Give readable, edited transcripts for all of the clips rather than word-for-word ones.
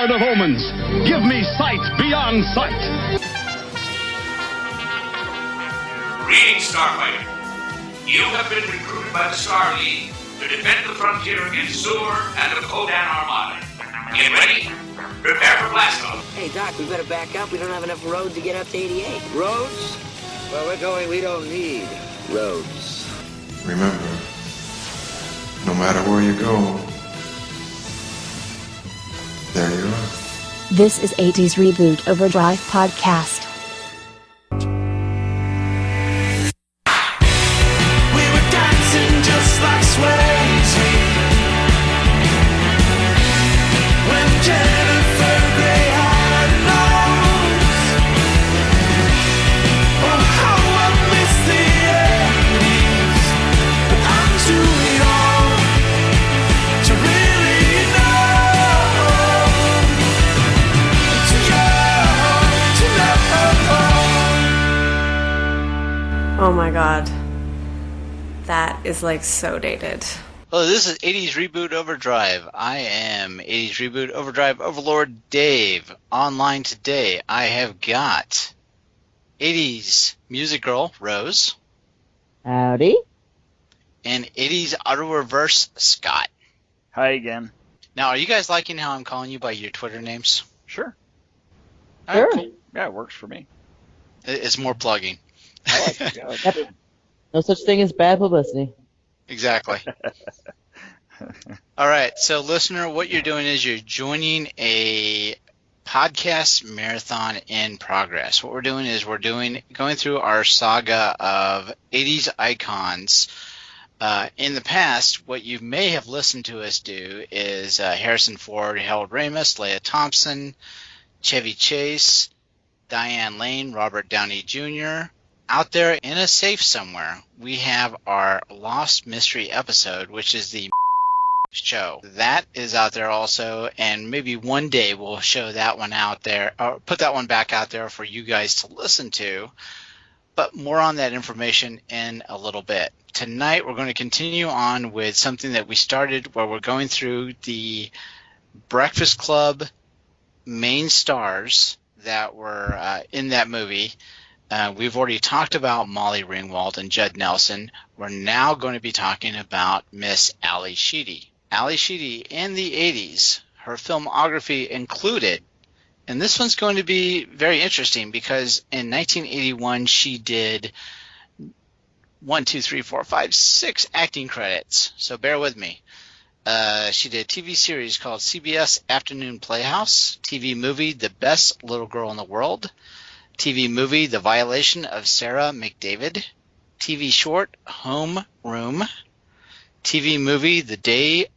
Lord of Omens. Give me sight beyond sight. Greetings, Starfighter. You have been recruited by the Star League to defend the frontier against Sur and the Kodan Armada. Get ready. Prepare for blast-off. Hey, Doc, we better back up. We don't have enough road to get up to 88. Roads? Where we're going, we don't need roads. Remember, no matter where you go, there you are. This is 80's Reboot Overdrive podcast. We were dancing just like Swayze when Jennifer Grey had nose. Oh, how I miss the 80s, but I'm too young to really know. Too young to know. Oh my god. That is like so dated. Hello, this is 80's Reboot Overdrive. I am 80's Reboot Overdrive Overlord Dave. Online today, I have got 80's Music Girl Rose Howdy. and 80's Auto Reverse Scott. Hi again. Now, are you guys liking how I'm calling you by your Twitter names? Sure. All right, Sure. cool. Yeah, it works for me. It's more plugging. I like it. Yeah, it's Yep. good. No such thing as bad publicity. Exactly. All right, so listener, what you're doing is you're joining a podcast marathon in progress. What we're doing is going through our saga of 80s icons. In the past, what you may have listened to us do is Harrison Ford, Harold Ramis, Leia Thompson, Chevy Chase, Diane Lane, Robert Downey Jr. Out there in a safe somewhere, we have our Lost Mystery episode, which is the show. That is out there also, and maybe one day we'll show that one out there, or put that one back out there for you guys to listen to. But more on that information in a little bit. Tonight we're going to continue on with something that we started where we're going through the Breakfast Club main stars that were in that movie. We've already talked about Molly Ringwald and Judd Nelson. We're now going to be talking about Miss Ally Sheedy. Ally Sheedy in the 80s, her filmography included, and this one's going to be very interesting because in 1981 she did 6 acting credits, so bear with me. She did a TV series called CBS Afternoon Playhouse, TV movie The Best Little Girl in the World, TV movie The Violation of Sarah McDavid, TV short Home Room, TV movie The Day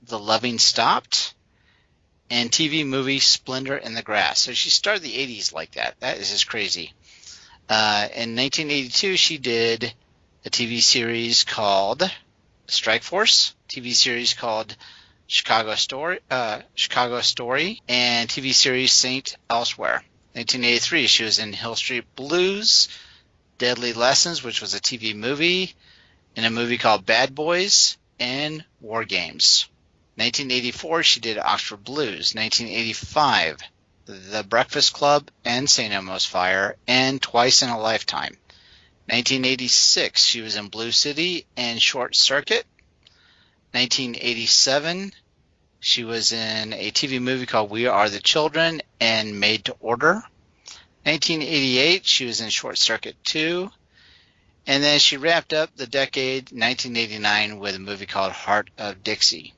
the Loving Stopped, and TV movie Splendor in the Grass. So she started the 80s like that. That is just crazy. In 1982, she did a TV series called Strike Force, TV series called Chicago Story, and TV series Saint Elsewhere. 1983, she was in Hill Street Blues, Deadly Lessons, which was a TV movie, in a movie called Bad Boys, and War Games. 1984, she did Oxford Blues. 1985, The Breakfast Club and St. Elmo's Fire, and Twice in a Lifetime. 1986, she was in Blue City and Short Circuit. 1987, she was in a TV movie called We Are the Children and Made to Order. 1988, she was in Short Circuit 2. And then she wrapped up the decade, 1989, with a movie called Heart of Dixie.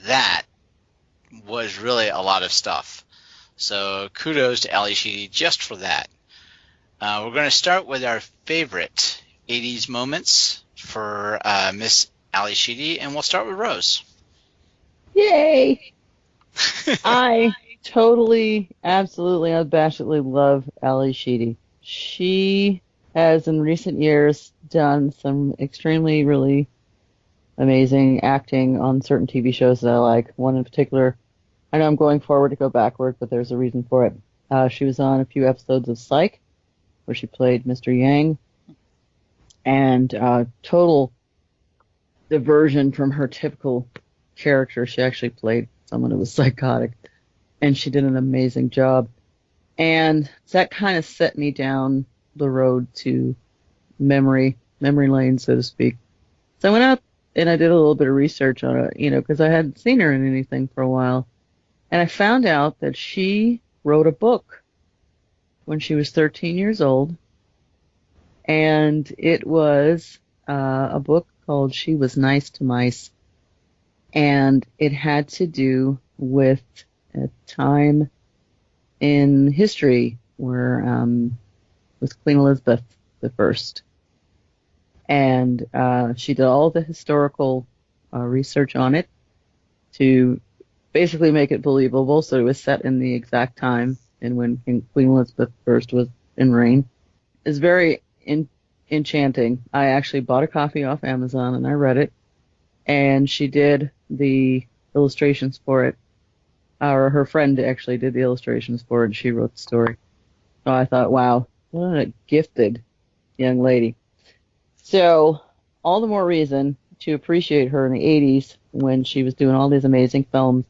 That was really a lot of stuff. So kudos to Ally Sheedy just for that. We're going to start with our favorite 80s moments for Miss Ally Sheedy, and we'll start with Rose. Yay! I totally, absolutely, unabashedly love Ally Sheedy. She has, in recent years, done some extremely, really amazing acting on certain TV shows that I like. One in particular, I know I'm going forward to go backward, but there's a reason for it. She was on a few episodes of Psych, where she played Mr. Yang, and total diversion from her typical character. She actually played someone who was psychotic. and she did an amazing job. And that kind of set me down the road to memory lane, so to speak. So I went out and I did a little bit of research on it, because I hadn't seen her in anything for a while. And I found out that she wrote a book when she was 13 years old. And it was a book called She Was Nice to Mice. And it had to do with a time in history where with Queen Elizabeth I. And she did all the historical research on it to basically make it believable. So it was set in the exact time and when Queen Elizabeth I was in reign. It's very enchanting. I actually bought a copy off Amazon and I read it. And she did the illustrations for it. Or her friend actually did the illustrations for it, and she wrote the story. So I thought, wow, what a gifted young lady. So all the more reason to appreciate her in the 80s when she was doing all these amazing films.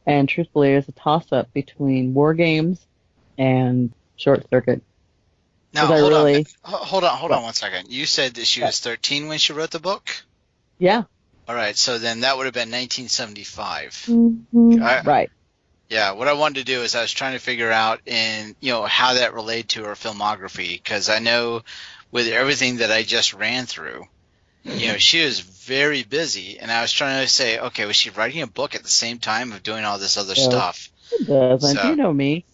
And truthfully, there's a toss-up between War Games and Short Circuit. Now, hold on 1 second. You said that she was 13 when she wrote the book? Yeah. All right, so then that would have been 1975. Mm-hmm. Right. Yeah, what I wanted to do is I was trying to figure out how that related to her filmography, because I know with everything that I just ran through, she was very busy, and I was trying to say, okay, was she writing a book at the same time of doing all this other stuff? It doesn't. So, you know me.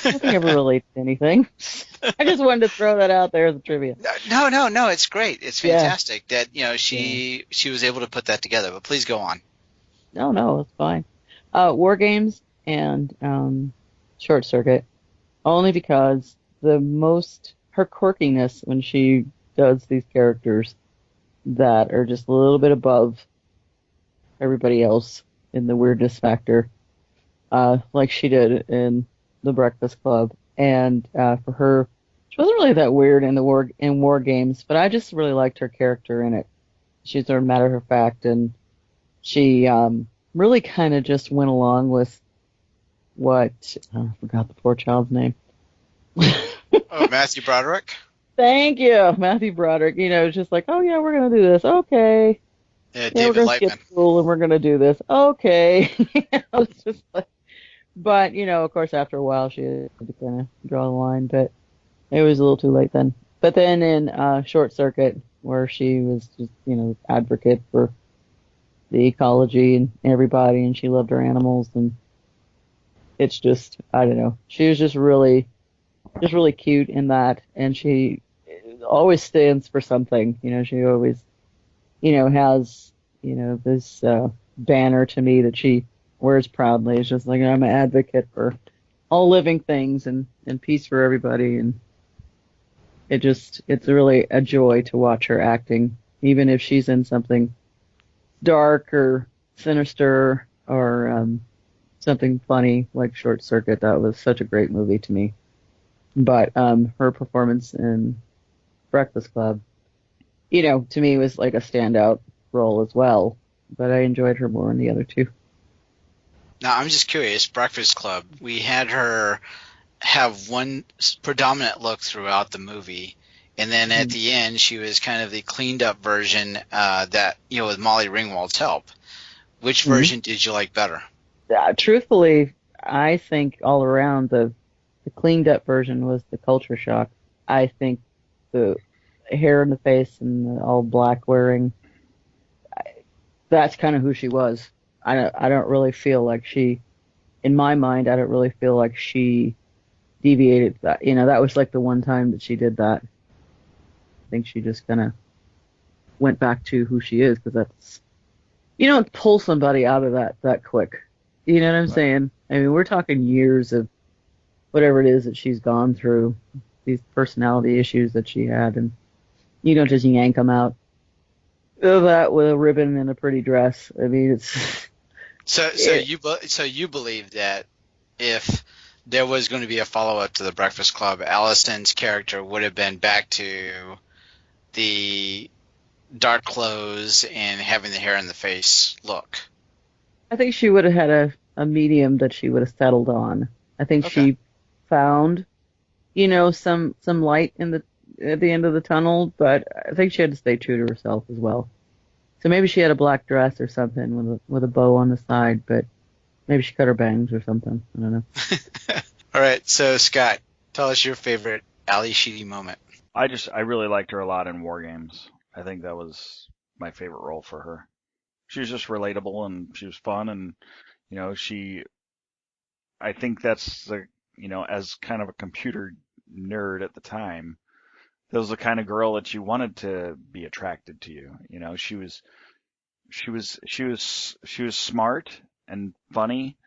Nothing ever relates to anything. I just wanted to throw that out there as a trivia. No, it's great. It's fantastic that she was able to put that together. But please go on. No, it's fine. War Games and Short Circuit, only because her quirkiness when she does these characters that are just a little bit above everybody else in the weirdness factor, like she did in The Breakfast Club, and for her, she wasn't really that weird in War Games, but I just really liked her character in it. She's a matter of fact, and she really kind of just went along with what I forgot the poor child's name. Matthew Broderick. Thank you, Matthew Broderick. It's just like, oh yeah, we're gonna do this, okay. Yeah, David we're gonna Lightman. skip school and we're gonna do this, okay. It's just like. But, of course, after a while, she had to kind of draw the line, but it was a little too late then. But then in Short Circuit, where she was just, advocate for the ecology and everybody, and she loved her animals, and it's just, I don't know, she was just really cute in that, and she always stands for something. She always, has, this banner to me that she wears proudly. It's just like, I'm an advocate for all living things and peace for everybody, and it's really a joy to watch her acting, even if she's in something dark or sinister or something funny like Short Circuit. That was such a great movie to me. But her performance in Breakfast Club, to me was like a standout role as well, but I enjoyed her more in the other two. Now, I'm just curious, Breakfast Club, we had her have one predominant look throughout the movie, and then at the end, she was kind of the cleaned up version that, with Molly Ringwald's help. Which version did you like better? Truthfully, I think all around the cleaned up version was the culture shock. I think the hair in the face and the all black wearing, that's kind of who she was. I don't really feel like she, in my mind, I don't really feel like she deviated that. That was like the one time that she did that. I think she just kind of went back to who she is, because that's, you don't pull somebody out of that quick. You know what I'm saying? I mean, we're talking years of whatever it is that she's gone through, these personality issues that she had, and you don't just yank them out. That with a ribbon and a pretty dress. I mean, it's... So you believe that if there was going to be a follow-up to The Breakfast Club, Allison's character would have been back to the dark clothes and having the hair in the face look? I think she would have had a medium that she would have settled on. I think she found, some light at the end of the tunnel, but I think she had to stay true to herself as well. So maybe she had a black dress or something with a bow on the side, but maybe she cut her bangs or something. I don't know. All right, so Scott, tell us your favorite Ally Sheedy moment. I really liked her a lot in War Games. I think that was my favorite role for her. She was just relatable and she was fun, and I think that's as kind of a computer nerd at the time, that was the kind of girl that you wanted to be attracted to you. She was smart and funny,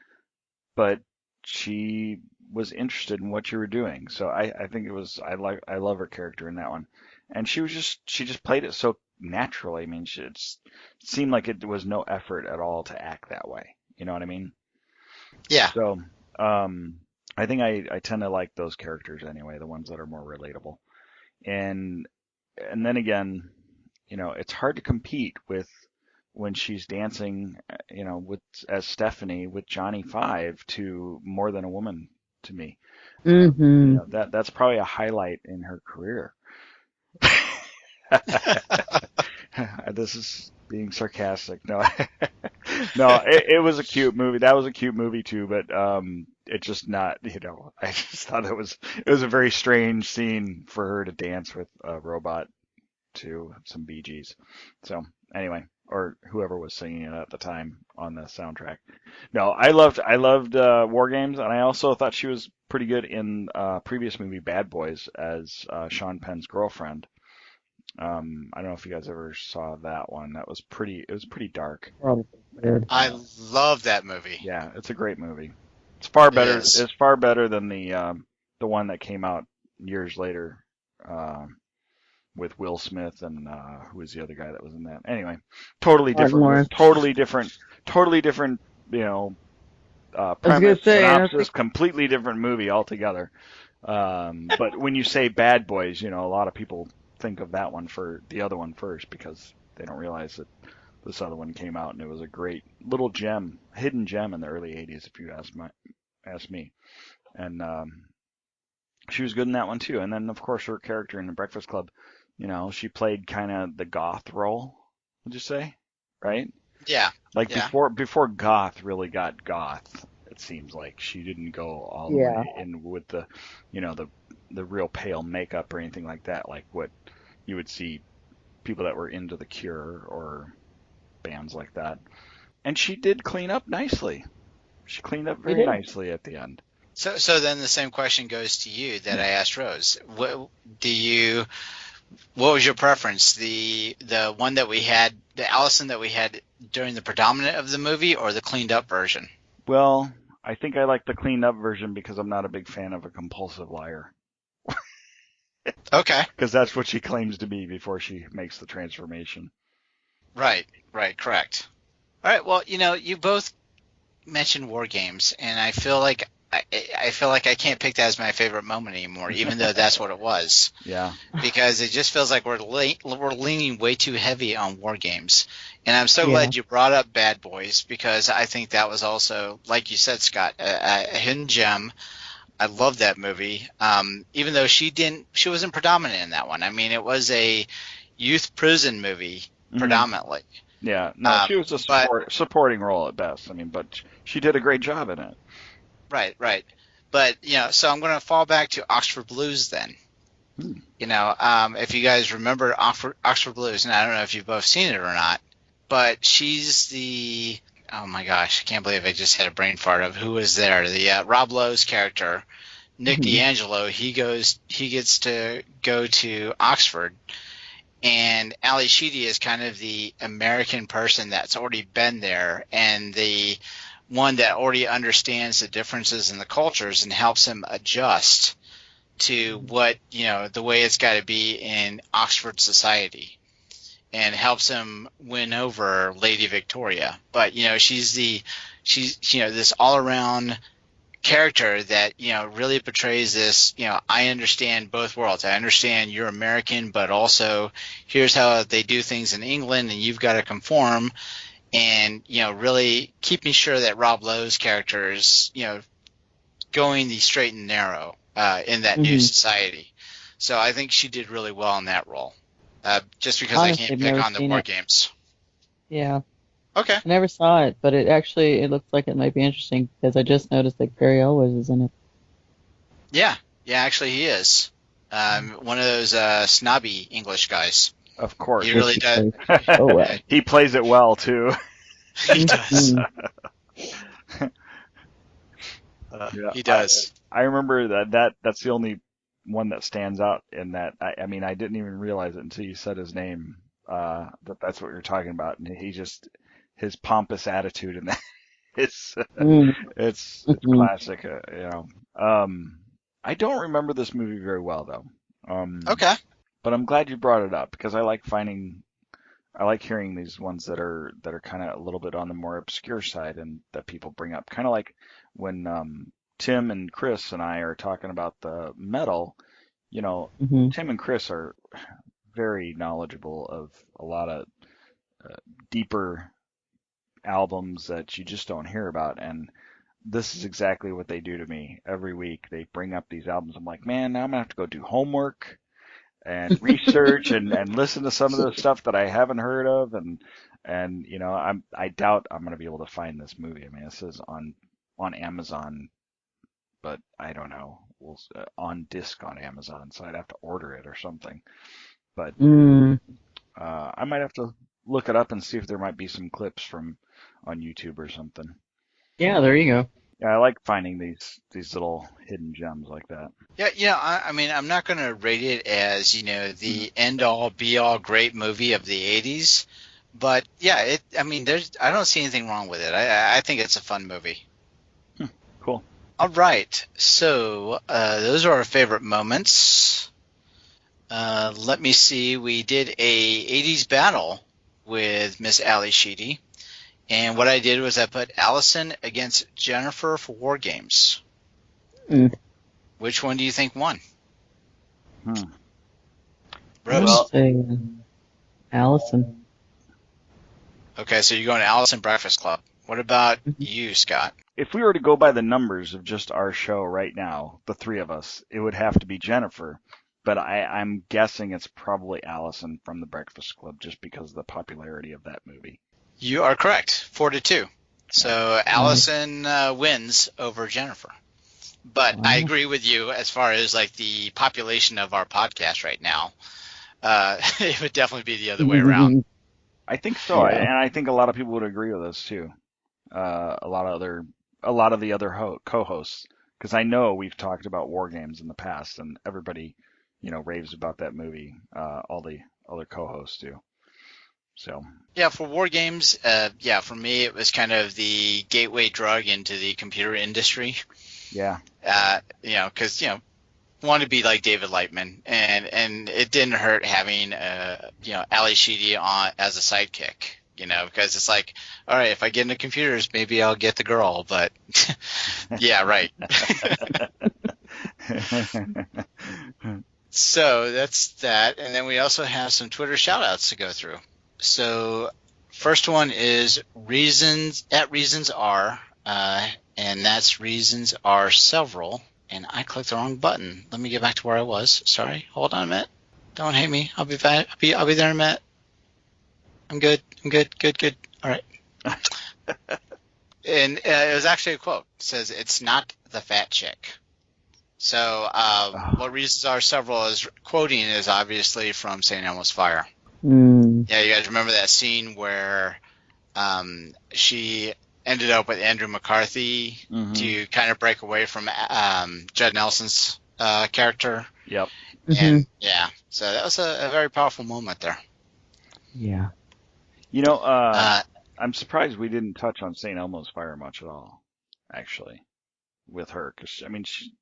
but she was interested in what you were doing. So I think I love her character in that one. And she just played it so naturally. I mean, it seemed like it was no effort at all to act that way. You know what I mean? Yeah. So, I think I tend to like those characters anyway, the ones that are more relatable. And then again, it's hard to compete with when she's dancing, as Stephanie with Johnny Five to More Than a Woman to me. Mm-hmm. That's probably a highlight in her career. This is being sarcastic. No, no, it was a cute movie. That was a cute movie too, but it's just not. I just thought it was a very strange scene for her to dance with a robot to some Bee Gees. So anyway, or whoever was singing it at the time on the soundtrack. No, I loved War Games, and I also thought she was pretty good in previous movie Bad Boys as Sean Penn's girlfriend. I don't know if you guys ever saw that one. It was pretty dark. I love that movie. Yeah, it's a great movie. It's far better. It's far better than the one that came out years later with Will Smith and who was the other guy that was in that? Anyway, totally different. Totally different. Premise, synopsis, completely different movie altogether. But when you say Bad Boys, a lot of people think of that one for the other one first because they don't realize that this other one came out and it was a great little hidden gem in the early 80s, if you ask me. And she was good in that one too. And then of course her character in The Breakfast Club, she played kind of the goth role, would you say? Right? Yeah. Like before goth really got goth, it seems like she didn't go all the way in with the the real pale makeup or anything like that, like what you would see people that were into The Cure or bands like that. And she did clean up nicely. She cleaned up very nicely at the end. So then the same question goes to you that I asked Rose. What was your preference? The one that we had, the Allison that we had during the predominant of the movie, or the cleaned up version? Well, I think I like the cleaned up version because I'm not a big fan of a compulsive liar. Okay. Because that's what she claims to be before she makes the transformation. Right, correct. All right, well, you both mentioned War Games, and I feel like I can't pick that as my favorite moment anymore, even though that's what it was. Yeah. Because it just feels like we're leaning way too heavy on War Games. And I'm so glad you brought up Bad Boys, because I think that was also, like you said, Scott, a hidden gem. I love that movie. Even though she wasn't predominant in that one. I mean, it was a youth prison movie predominantly. Yeah. No, she was a supporting role at best. I mean, but she did a great job in it. Right. But, so I'm going to fall back to Oxford Blues then. If you guys remember Oxford Blues, and I don't know if you've both seen it or not, but she's oh my gosh, I can't believe I just had a brain fart of who was there. The Rob Lowe's character, Nick D'Angelo, he gets to go to Oxford, and Ally Sheedy is kind of the American person that's already been there, and the one that already understands the differences in the cultures and helps him adjust to what, the way it's got to be in Oxford society, and helps him win over Lady Victoria. But, she's this all around character that, really portrays this, I understand both worlds. I understand you're American, but also here's how they do things in England, and you've got to conform. and really keeping sure that Rob Lowe's character is going the straight and narrow in that new society. So I think she did really well in that role. Just because Honestly, I I've can't pick never on the seen war it. games. Yeah. Okay. I never saw it, but it looks like it might be interesting because I just noticed that Cary Elwes is in it. Yeah, actually he is. One of those snobby English guys. Of course. He really does. Oh well. He plays it well too. He does. Yeah, He does. I remember that's the only one that stands out in that. I mean, I didn't even realize it until you said his name. That's what you're talking about, and his pompous attitude in that. It's classic. I don't remember this movie very well though. Okay. But I'm glad you brought it up because I like hearing these ones that are kind of a little bit on the more obscure side and that people bring up. Kind of like when Tim and Chris and I are talking about the metal. Tim and Chris are very knowledgeable of a lot of deeper albums that you just don't hear about, and this is exactly what they do to me every week. They bring up these albums. I'm like, man, now I'm gonna have to go do homework and research and listen to some of the stuff that I haven't heard of, and I doubt I'm gonna be able to find this movie. I mean, this is on Amazon, but I don't know. On disc on Amazon, so I'd have to order it or something. But I might have to look it up and see if there might be some clips on YouTube or something. Yeah, there you go. Yeah, I like finding these little hidden gems like that. Yeah, I mean, I'm not going to rate it as, the end-all, be-all great movie of the 80s, but yeah, I don't see anything wrong with it. I think it's a fun movie. Cool. All right, so those are our favorite moments. Let me see. We did a 80s battle with Miss Ally Sheedy. And what I did was I put Allison against Jennifer for War Games. Which one do you think won? Rose? Allison. Okay, so you're going to Allison Breakfast Club. What about you, Scott? If we were to go by the numbers of just our show right now, the three of us, it would have to be Jennifer. But I'm guessing it's probably Allison from the Breakfast Club just because of the popularity of that movie. You are correct, 4-2. So Allison wins over Jennifer. But I agree with you as far as like the population of our podcast right now. It would definitely be the other way around. I think so, and I think a lot of people would agree with us too. A lot of the other co-hosts, because I know we've talked about War Games in the past, and everybody, raves about that movie. All the other co-hosts do. So yeah, for War Games, for me it was kind of the gateway drug into the computer industry. Yeah. Because wanted to be like David Lightman, and it didn't hurt having Ally Sheedy on as a sidekick. Because it's like, all right, if I get into computers, maybe I'll get the girl, but yeah, right. So that's that, and then we also have some Twitter shout-outs to go through. So first one is reasons are, and that's reasons are several. And I clicked the wrong button. Let me get back to where I was. Sorry. Hold on a minute. Don't hate me. I'll be back. I'll be there in a minute. I'm good. Good. All right. And it was actually a quote. It says, "It's not the fat chick." So what reasons are several is quoting is obviously from St. Elmo's Fire. Yeah, you guys remember that scene where she ended up with Andrew McCarthy to kind of break away from Judd Nelson's character. Yep. And so that was a very powerful moment there. Yeah. I'm surprised we didn't touch on St. Elmo's Fire much at all, actually, with her, because I mean, she,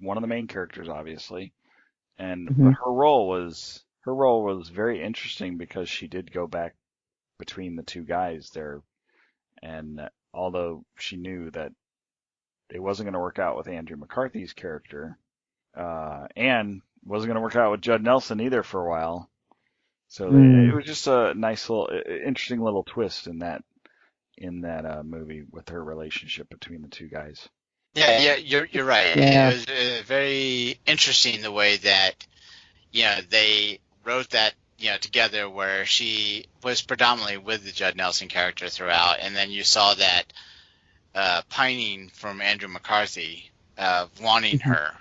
one of the main characters, obviously, and but her role was very interesting because she did go back between the two guys there. And although she knew that it wasn't going to work out with Andrew McCarthy's character, and wasn't going to work out with Judd Nelson either for a while, so it was just a nice little, interesting little twist in that in that movie with her relationship between the two guys. Yeah, you're right. Yeah. It was very interesting the way that they wrote that together, where she was predominantly with the Judd Nelson character throughout, and then you saw that pining from Andrew McCarthy wanting her.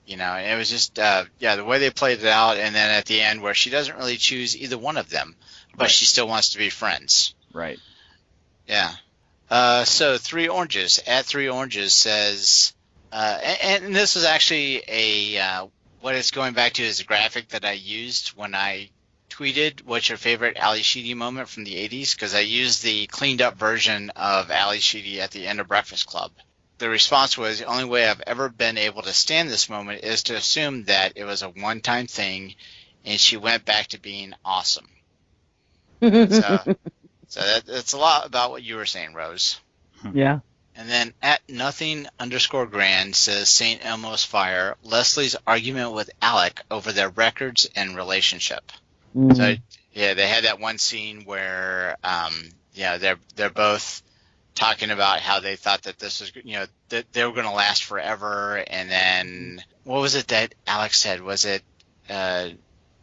And it was just the way they played it out, and then at the end where she doesn't really choose either one of them, but she still wants to be friends. Right. Yeah. So 3 Oranges at 3 Oranges says, and this was actually what it's going back to is a graphic that I used when I tweeted what's your favorite Ally Sheedy moment from the 80s, because I used the cleaned up version of Ally Sheedy at the end of Breakfast Club. The response was, the only way I've ever been able to stand this moment is to assume that it was a one-time thing and she went back to being awesome. So that's a lot about what you were saying, Rose. Yeah. And then at nothing_grand says St. Elmo's Fire, Leslie's argument with Alec over their records and relationship. Mm. So yeah, they had that one scene where they're both talking about how they thought that this was that they were going to last forever, and then what was it that Alex said? Was it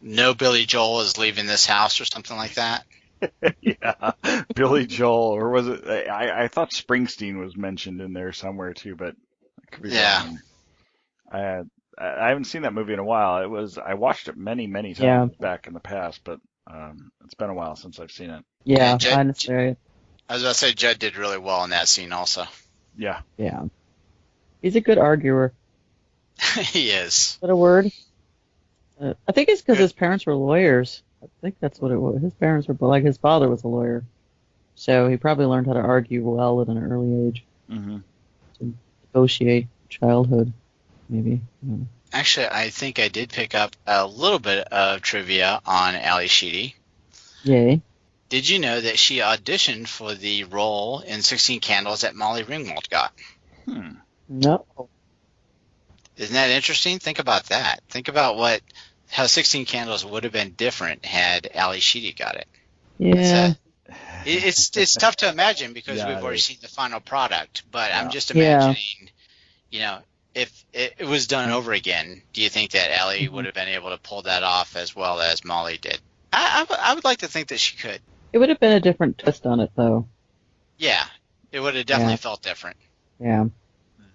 no Billy Joel is leaving this house or something like that? Yeah, Billy Joel, or was it? I thought Springsteen was mentioned in there somewhere too, but I could be wrong. I haven't seen that movie in a while. I watched it many times back in the past, but it's been a while since I've seen it. Yeah, Judd, I was about to say Judd did really well in that scene also. Yeah. Yeah. He's a good arguer. He is. Is that a word? I think it's because his parents were lawyers. I think that's what it was. His parents were, like, his father was a lawyer. So he probably learned how to argue well at an early age. Mm-hmm. To negotiate childhood, maybe. Actually, I think I did pick up a little bit of trivia on Ally Sheedy. Yay. Did you know that she auditioned for the role in 16 Candles that Molly Ringwald got? No. Isn't that interesting? Think about that. Think about how 16 Candles would have been different had Ally Sheedy got it. Yeah. It's tough to imagine because we've already seen the final product, but I'm just imagining, if it was done over again, do you think that Ally would have been able to pull that off as well as Molly did? I would like to think that she could. It would have been a different twist on it, though. Yeah, it would have definitely felt different. Yeah.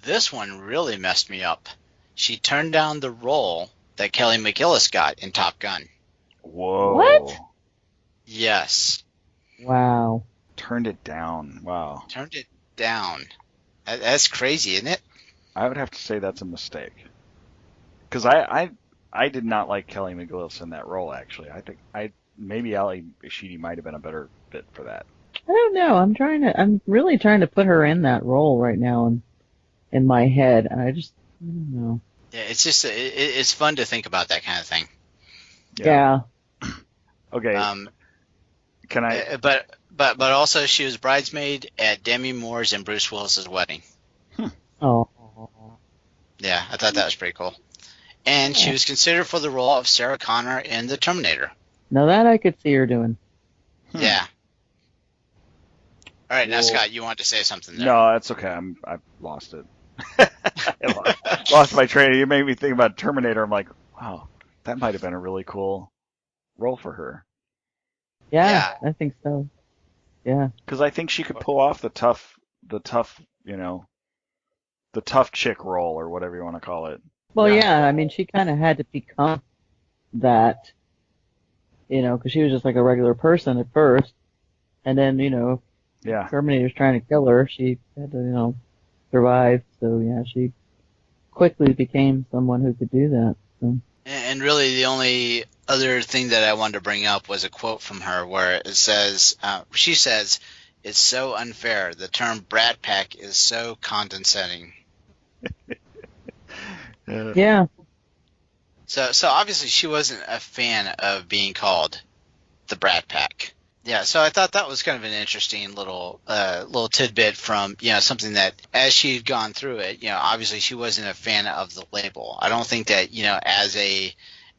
This one really messed me up. She turned down the role that Kelly McGillis got in Top Gun. Whoa. What? Yes. Wow. Turned it down. Wow. Turned it down. That's crazy, isn't it? I would have to say that's a mistake. Because I did not like Kelly McGillis in that role, actually. I think maybe Ally Sheedy might have been a better fit for that. I don't know. I'm really trying to put her in that role right now in my head, and I don't know. Yeah, it's just it's fun to think about that kind of thing. Yeah. Okay. Can I? But also she was bridesmaid at Demi Moore's and Bruce Willis's wedding. Oh. Yeah, I thought that was pretty cool. And she was considered for the role of Sarah Connor in The Terminator. Now that I could see her doing. Yeah. All right, now Scott, you wanted to say something there. No, that's okay. I've lost it. I lost my train. You made me think about Terminator. I'm like, wow, that might have been a really cool role for her. Yeah. I think so. Yeah. Because I think she could pull off the tough, the tough chick role or whatever you want to call it. Well, yeah. I mean, she kind of had to become that, because she was just like a regular person at first, and then, Terminator's trying to kill her. She had to, survive. So yeah, she quickly became someone who could do that. So. And really, the only other thing that I wanted to bring up was a quote from her where it says, she says, "It's so unfair. The term brat pack is so condescending." Yeah. So obviously she wasn't a fan of being called the brat pack. Yeah, so I thought that was kind of an interesting little tidbit from, something that as she'd gone through it, obviously she wasn't a fan of the label. I don't think that, as a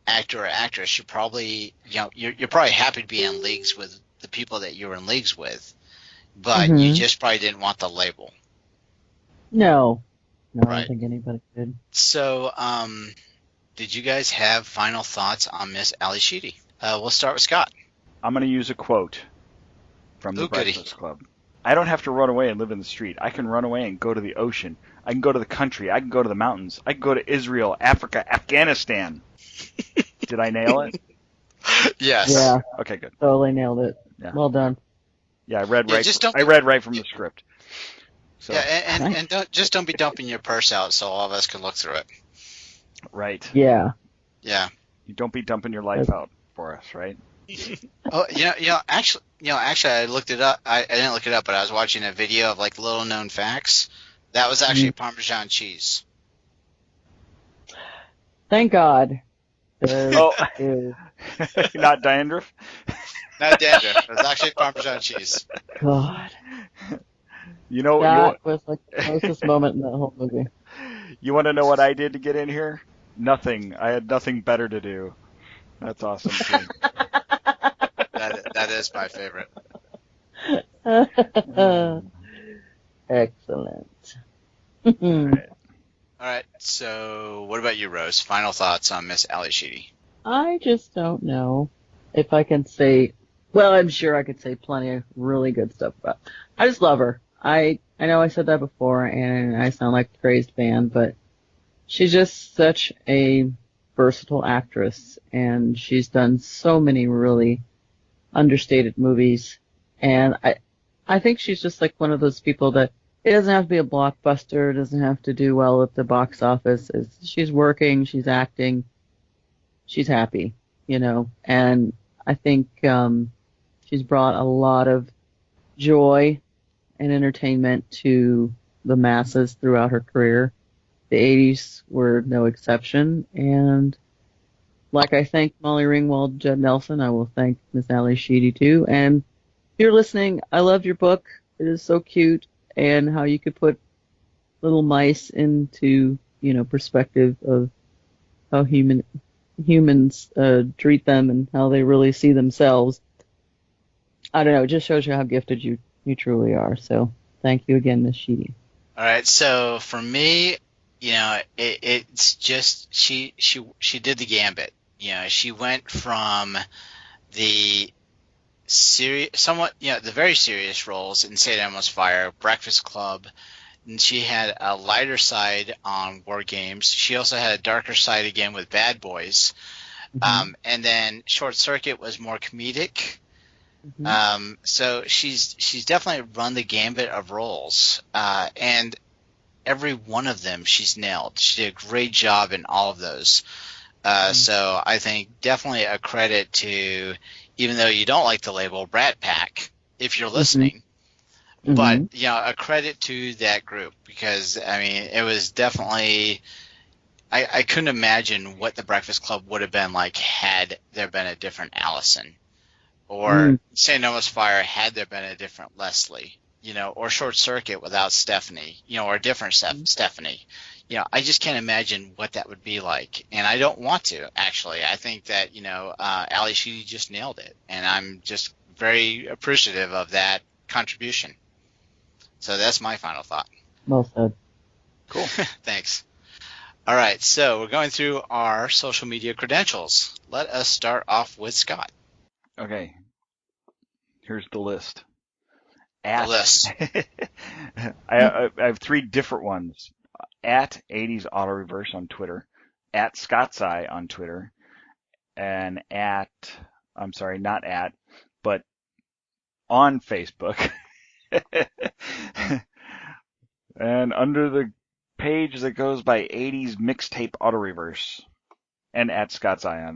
actor or actress, you're probably, you're probably happy to be in leagues with the people that you were in leagues with. but you just probably didn't want the label. No, I Right. don't think anybody did. So, did you guys have final thoughts on Miss Ally Sheedy? We'll start with Scott. I'm going to use a quote from the Breakfast Club. I don't have to run away and live in the street. I can run away and go to the ocean. I can go to the country. I can go to the mountains. I can go to Israel, Africa, Afghanistan. Did I nail it? Yes. Yeah. Okay, good. Totally nailed it. Yeah. Well done. Yeah, I read right. just don't- I read right from the script. So, Yeah, and don't be dumping your purse out so all of us can look through it. right. Yeah. Yeah. You don't be dumping your life out for us, right? Oh, actually, I looked it up. I didn't look it up, but I was watching a video of like little known facts. That was actually Parmesan cheese. Thank God. Oh. Ew. Not dandruff? Not dandruff. It was actually Parmesan cheese. God. You know, That was like the closest moment in that whole movie. you want to know what I did to get in here? Nothing. I had nothing better to do. That's awesome, too. That is my favorite. Excellent. All right. So, what about you, Rose? Final thoughts on Miss Ally Sheedy? I just don't know if I can say. Well, I'm sure I could say plenty of really good stuff about. I just love her. I know I said that before, and I sound like a crazed fan, but she's just such a versatile actress, and she's done so many really understated movies, and I think she's just like one of those people that it doesn't have to be a blockbuster, it doesn't have to do well at the box office. She's working, she's acting, she's happy, and I think she's brought a lot of joy and entertainment to the masses throughout her career. The 80s were no exception, and like I thank Molly Ringwald, Judd Nelson, I will thank Miss Ally Sheedy too. And if you're listening, I loved your book. It is so cute, and how you could put little mice into, perspective of how humans treat them and how they really see themselves. I don't know, it just shows you how gifted you truly are. So thank you again, Miss Sheedy. All right. So for me, it's just she did the gambit. She went from the the very serious roles in St. Elmo's Fire, Breakfast Club, and she had a lighter side on War Games. She also had a darker side again with Bad Boys. And then Short Circuit was more comedic. So she's definitely run the gambit of roles. And every one of them she's nailed. She did a great job in all of those. So I think definitely a credit to, even though you don't like the label, Rat Pack, if you're listening. But, a credit to that group, because, I mean, it was definitely, I couldn't imagine what the Breakfast Club would have been like had there been a different Allison. Or St. Elmo's Fire had there been a different Leslie. Or Short Circuit without Stephanie, or a different Stephanie. I just can't imagine what that would be like. And I don't want to, actually. I think that, Ally Sheedy just nailed it. And I'm just very appreciative of that contribution. So that's my final thought. Well said. Cool. Thanks. All right, so we're going through our social media credentials. Let us start off with Scott. Okay. Here's the list. The list. I have 3 different ones. At 80's Auto Reverse on Twitter, at Scott's Eye on Twitter, and but on Facebook. And under the page that goes by 80's Mixtape Auto Reverse, and at Scott's Eye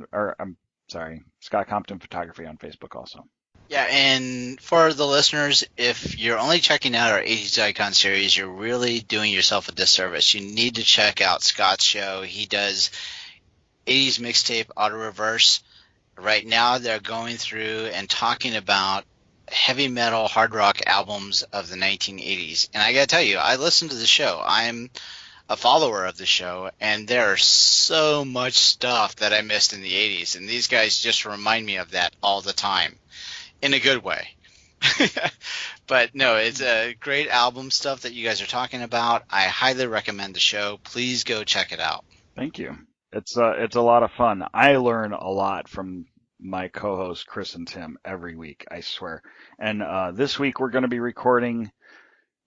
Scott Compton Photography on Facebook also. Yeah, and for the listeners, if you're only checking out our 80s Icon series, you're really doing yourself a disservice. You need to check out Scott's show. He does 80s Mixtape Auto Reverse. Right now they're going through and talking about heavy metal hard rock albums of the 1980s. And I got to tell you, I listen to the show. I'm a follower of the show, and there's so much stuff that I missed in the 80s. And these guys just remind me of that all the time. In a good way. But no, it's a great album stuff that you guys are talking about. I highly recommend the show. Please go check it out. Thank you. It's a lot of fun. I learn a lot from my co-hosts Chris and Tim every week, I swear. And this week we're going to be recording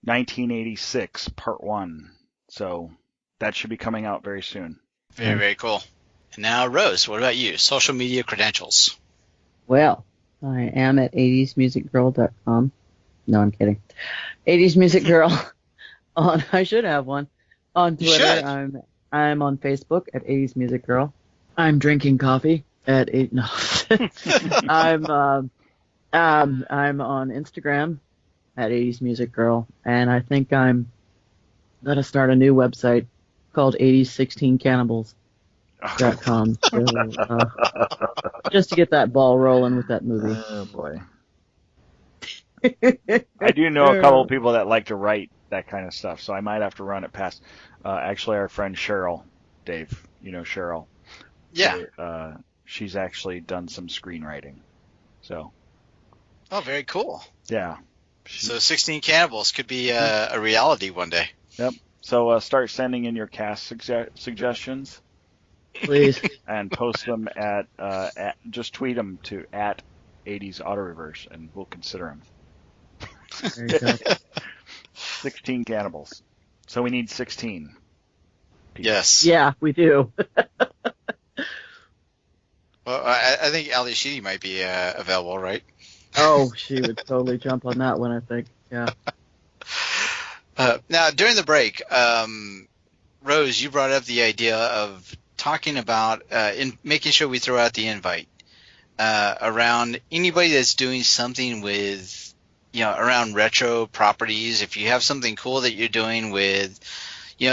1986 Part 1. So that should be coming out very soon. Very, very cool. And now, Rose, what about you? Social media credentials. Well, I am at 80smusicgirl.com. No, I'm kidding. 80s Music Girl. I should have one. On Twitter, I'm on Facebook at 80s Music Girl. I'm drinking coffee at 8. No. I'm on Instagram at 80s Music Girl, and I think I'm gonna start a new website called 80s16cannibals.com. So, just to get that ball rolling with that movie. Oh boy. I do know a couple of people that like to write that kind of stuff, so I might have to run it past. Actually, our friend Cheryl, Dave, you know Cheryl. Yeah. She's actually done some screenwriting. So. Oh, very cool. Yeah. So 16 Cannibals could be a reality one day. Yep. So start sending in your cast suggestions. Please. And post them at just tweet them to at 80s Auto Reverse, and we'll consider them. There you go. 16 cannibals. So we need 16 people. Yes. Yeah, we do. Well, I think Ally Sheedy might be available, right? Oh, she would totally jump on that one, I think. Yeah. Now, during the break, Rose, you brought up the idea of talking about making sure we throw out the invite around anybody that's doing something with, around retro properties. If you have something cool that you're doing with,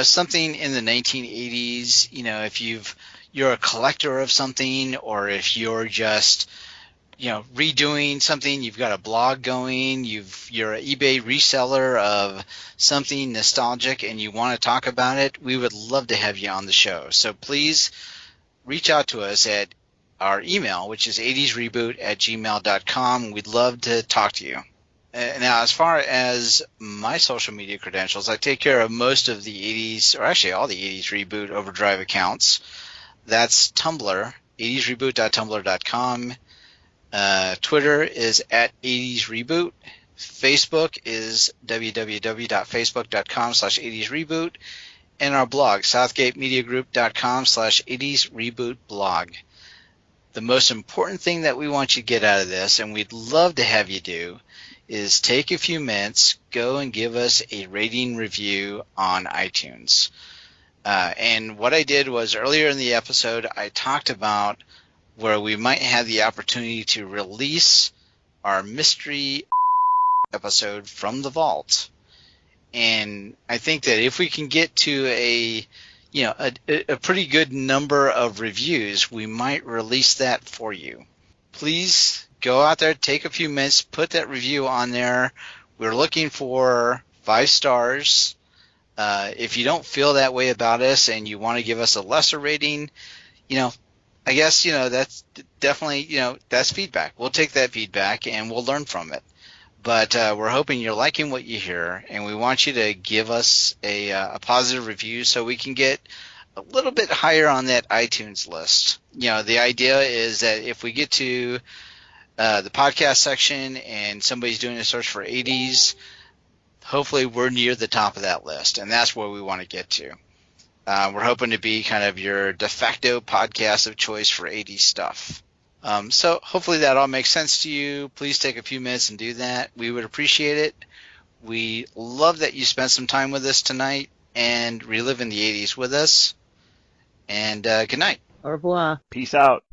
something in the 1980s, if you're a collector of something, or if you're just redoing something, you've got a blog going, you're an eBay reseller of something nostalgic and you want to talk about it, we would love to have you on the show. So please reach out to us at our email, which is 80sreboot@gmail.com. We'd love to talk to you. Now, as far as my social media credentials, I take care of most of the 80s, or actually all the 80s Reboot Overdrive accounts. That's Tumblr, 80sreboot.tumblr.com. Twitter is at 80sreboot. Facebook is www.facebook.com/80sreboot. And our blog, southgatemediagroup.com/80srebootblog. The most important thing that we want you to get out of this, and we'd love to have you do, is take a few minutes, go and give us a rating review on iTunes. And what I did was earlier in the episode, I talked about where we might have the opportunity to release our mystery episode from the vault. And I think that if we can get to a pretty good number of reviews, we might release that for you. Please go out there, take a few minutes, put that review on there. We're looking for 5 stars. If you don't feel that way about us and you want to give us a lesser rating, I guess, that's definitely, that's feedback. We'll take that feedback and we'll learn from it. But we're hoping you're liking what you hear, and we want you to give us a positive review so we can get a little bit higher on that iTunes list. The idea is that if we get to the podcast section and somebody's doing a search for 80s, hopefully we're near the top of that list, and that's where we want to get to. We're hoping to be kind of your de facto podcast of choice for 80s stuff. So hopefully that all makes sense to you. Please take a few minutes and do that. We would appreciate it. We love that you spent some time with us tonight and reliving the 80s with us. And good night. Au revoir. Peace out.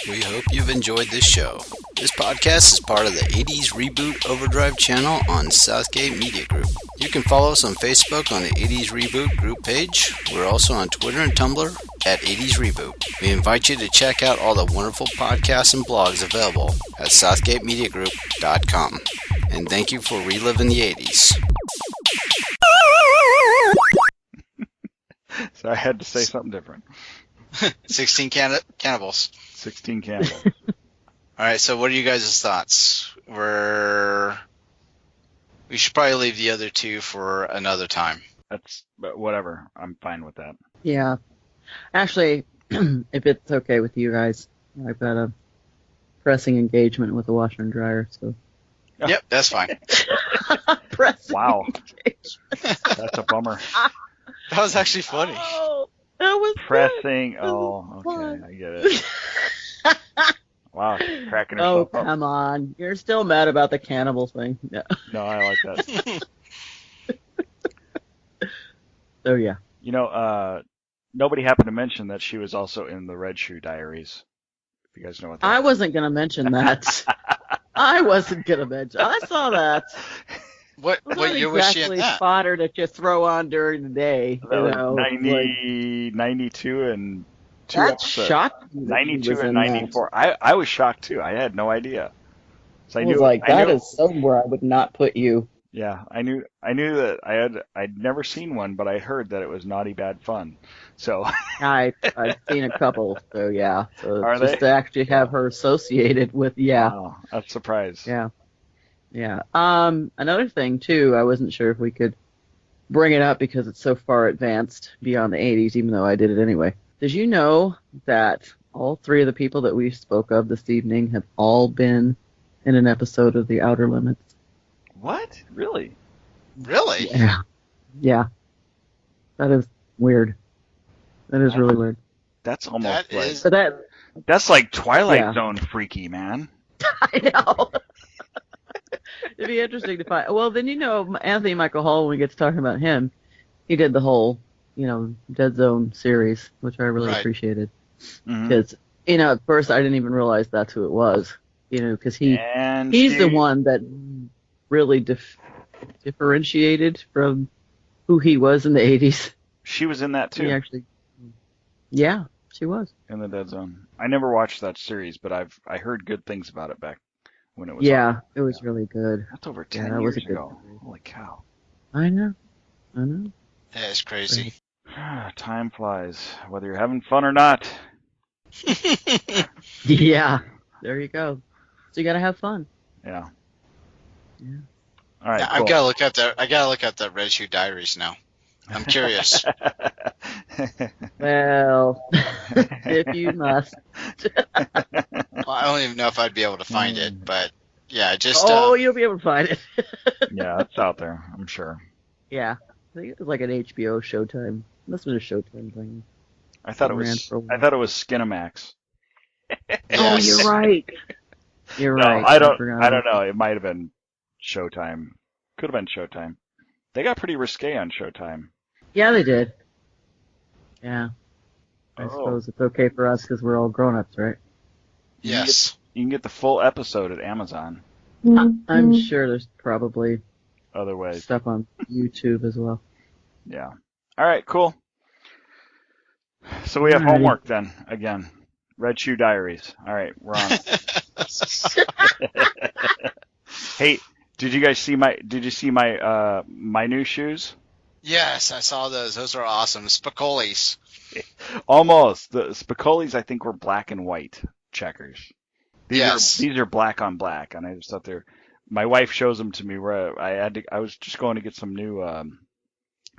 We hope you've enjoyed this show. This podcast is part of the 80s Reboot Overdrive channel on Southgate Media Group. You can follow us on Facebook on the 80s Reboot group page. We're also on Twitter and Tumblr at 80s Reboot. We invite you to check out all the wonderful podcasts and blogs available at southgatemediagroup.com. And thank you for reliving the 80s. So I had to say something different. 16 cannibals. 16 cannibals. All right, so what are you guys' thoughts? we should probably leave the other two for another time. But whatever. I'm fine with that. Yeah. Actually, if it's okay with you guys, I've got a pressing engagement with the washer and dryer, so. Yep, that's fine. Pressing Wow. engagement. That's a bummer. That was actually funny. Oh, that was Pressing. good. Oh, okay. Fun. I get it. Wow, cracking Oh, herself up. come on. You're still mad about the cannibal thing. Yeah. No, I like that. So, yeah. You know, nobody happened to mention that she was also in the Red Shoe Diaries. If you guys know what that is. I wasn't going to mention that. I wasn't going to mention. I saw that. What year was she in exactly that? fodder that you throw on during the day. That You was know, 92 and two that episodes. shocked me. That she 92 was and in 94. I was shocked too. I had no idea. So I was like, that is somewhere I would not put you. Yeah, I knew that I'd never seen one, but I heard that it was naughty bad fun. So I've seen a couple, so yeah. So Are just they? to actually have her associated with, yeah. Wow, that's a surprise. Yeah. Yeah. Another thing too, I wasn't sure if we could bring it up because it's so far advanced beyond the 80s, even though I did it anyway. Did you know that all three of the people that we spoke of this evening have all been in an episode of The Outer Limits? What? Really? Really? Yeah. Yeah. That is weird. That is really weird. That's almost That like is- But that's like Twilight Yeah. Zone freaky, man. I know. It'd be interesting to find. Well, then Anthony Michael Hall, when we get to talking about him, he did the whole, Dead Zone series, which I really Right. appreciated. Mhm. Because, at first I didn't even realize that's who it was. Because And he's the she- one that really differentiated from who he was in the 80s. She was in that too. He actually, yeah, she was. In the Dead Zone. I never watched that series, but I heard good things about it back when it was Yeah, on. it was really good. That's over Yeah, 10 that was years a good ago. series. Holy cow. I know. That is crazy. Time flies, whether you're having fun or not. Yeah, there you go. So you gotta have fun. Yeah. Yeah. All right. Yeah, cool. I gotta look at the Red Shoe Diaries now. I'm curious. Well, if you must. Well, I don't even know if I'd be able to find it, but yeah, just You'll be able to find it. Yeah, it's out there, I'm sure. Yeah, I think it was like an HBO Showtime. Must have been a Showtime thing. I thought it Ran was for a while. Skinamax. Oh, yes. you're right. You're No, right. I don't forgot. know. It might have been Showtime. Could have been Showtime. They got pretty risque on Showtime. Yeah, they did. Yeah. I Oh. suppose it's okay for us because we're all grown-ups, right? Yes. You can get the full episode at Amazon. I'm sure there's probably Other ways. stuff on YouTube as well. Yeah. All right, cool. So we have Alrighty. homework then, again. Red Shoe Diaries. All right, we're on. Hey, did you see my my new shoes? Yes, I saw those. Those are awesome. Spicolis. Almost. The Spicolis I think were black and white checkers. Yes. These are black on black, and I just thought my wife shows them to me where I was just going to get some new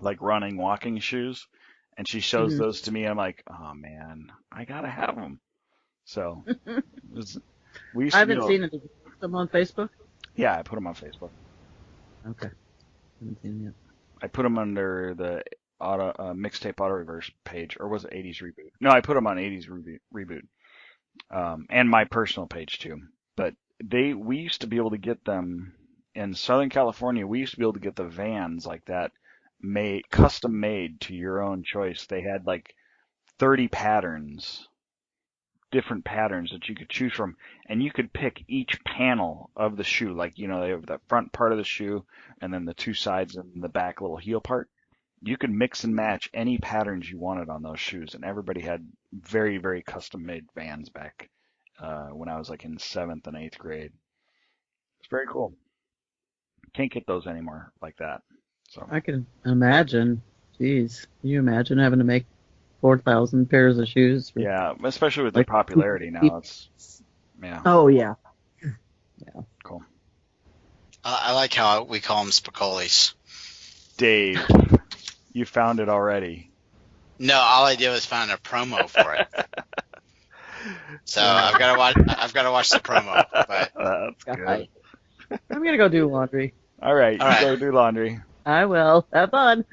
like running, walking shoes, and she shows those to me. And I'm like, oh man, I gotta have them. So we used I to haven't seen it. Did you put them on Facebook? Yeah, I put them on Facebook. Okay. Haven't seen them yet. I put them under the mixtape auto reverse page, or was it 80's Reboot? No, I put them on 80's Reboot, and my personal page too. But we used to be able to get them in Southern California. We used to be able to get the Vans like that, custom made to your own choice. They had like 30 patterns, different patterns that you could choose from, and you could pick each panel of the shoe. Like, they have the front part of the shoe and then the two sides and the back little heel part. You could mix and match any patterns you wanted on those shoes, and everybody had very, very custom made Vans back when I was like in 7th and 8th grade. It's very cool. Can't get those anymore like that. So I can imagine. Jeez, can you imagine having to make 4,000 pairs of shoes? For... yeah, especially with their Like, popularity now. It's yeah. Oh yeah. Cool. I like how we call them Spicolis. Dave, you found it already. No, all I did was find a promo for it. So I've got to watch the promo. But That's good. I'm gonna go do laundry. All right, All right. go do laundry. I will. Have fun.